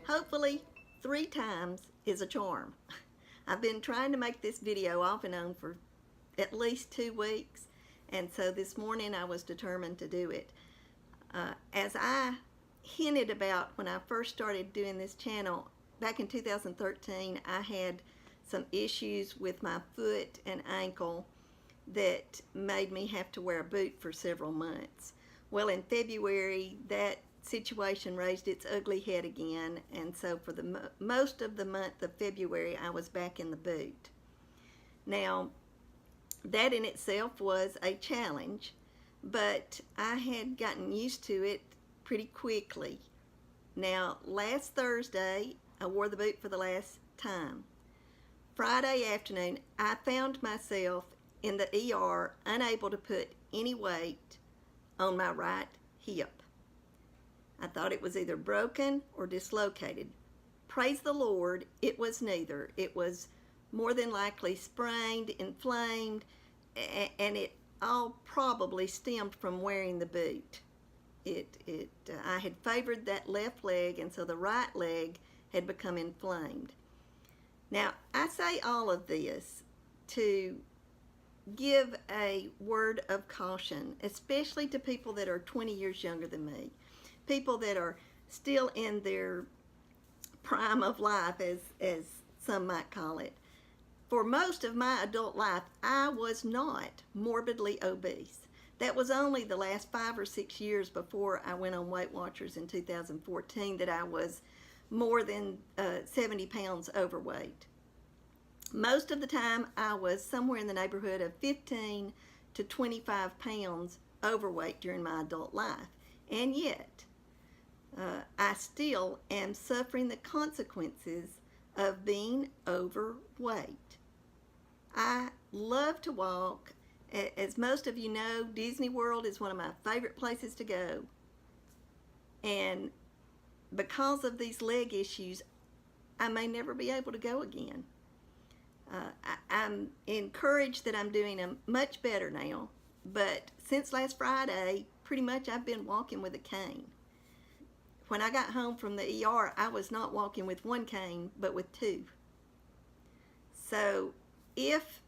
Hopefully 3 times is a charm. I've been trying to make this video off and on for at least 2 weeks, and so this morning I was determined to do it. As I hinted about when I first started doing this channel back in 2013, I had some issues with my foot and ankle that made me have to wear a boot for several months. Well, in February, that situation raised its ugly head again, and so for the most of the month of February, I was back in the boot. Now, that in itself was a challenge, but I had gotten used to it pretty quickly. Now, last Thursday, I wore the boot for the last time. Friday afternoon, I found myself in the ER, unable to put any weight on my right hip. I thought it was either broken or dislocated. Praise the Lord, it was neither. It was more than likely sprained, inflamed, and it all probably stemmed from wearing the boot. I had favored that left leg, and so the right leg had become inflamed. Now, I say all of this to give a word of caution, especially to people that are 20 years younger than me, people that are still in their prime of life, as some might call it. For most of my adult life, I was not morbidly obese. That was only the last 5 or 6 years before I went on Weight Watchers in 2014 that I was more than 70 pounds overweight. Most of the time, I was somewhere in the neighborhood of 15 to 25 pounds overweight during my adult life. And yet, I still am suffering the consequences of being overweight. I love to walk. As most of you know, Disney World is one of my favorite places to go. And because of these leg issues, I may never be able to go again. I'm encouraged that I'm doing much better now, but since last Friday, pretty much I've been walking with a cane. When I got home from the ER, I was not walking with 1 cane, but with 2. So if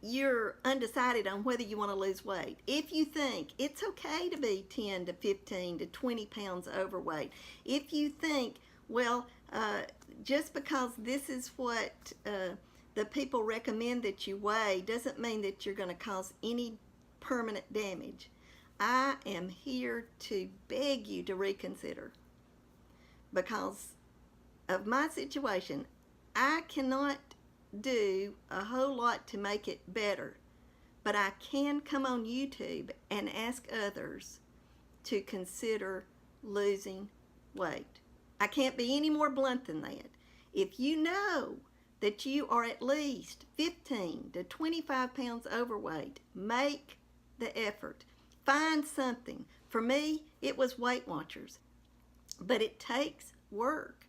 you're undecided on whether you want to lose weight, if you think it's okay to be 10 to 15 to 20 pounds overweight, if you think, well, just because this is what the people recommend that you weigh doesn't mean that you're going to cause any permanent damage, I am here to beg you to reconsider. Because of my situation, I cannot do a whole lot to make it better, but I can come on YouTube and ask others to consider losing weight. I can't be any more blunt than that. If you know that you are at least 15 to 25 pounds overweight, make the effort. Find something. For me, it was Weight Watchers, but it takes work.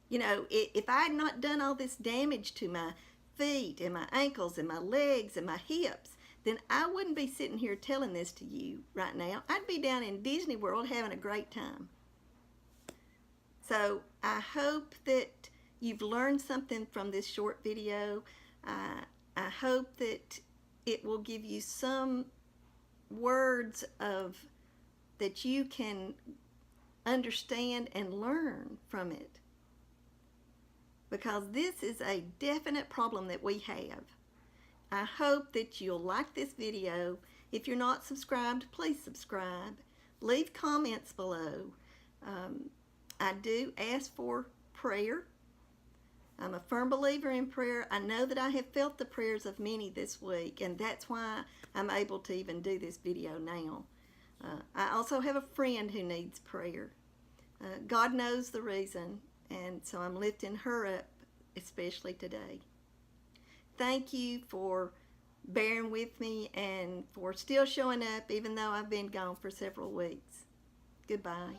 You know, if I had not done all this damage to my feet and my ankles and my legs and my hips, then I wouldn't be sitting here telling this to you right now. I'd be down in Disney World having a great time. So I hope that you've learned something from this short video. I hope that it will give you some words that you can understand and learn from it. Because this is a definite problem that we have. I hope that you'll like this video. If you're not subscribed, please subscribe. Leave comments below. I do ask for prayer. I'm a firm believer in prayer. I know that I have felt the prayers of many this week, and that's why I'm able to even do this video now. I also have a friend who needs prayer. God knows the reason, and so I'm lifting her up, especially today. Thank you for bearing with me and for still showing up even though I've been gone for several weeks. Goodbye.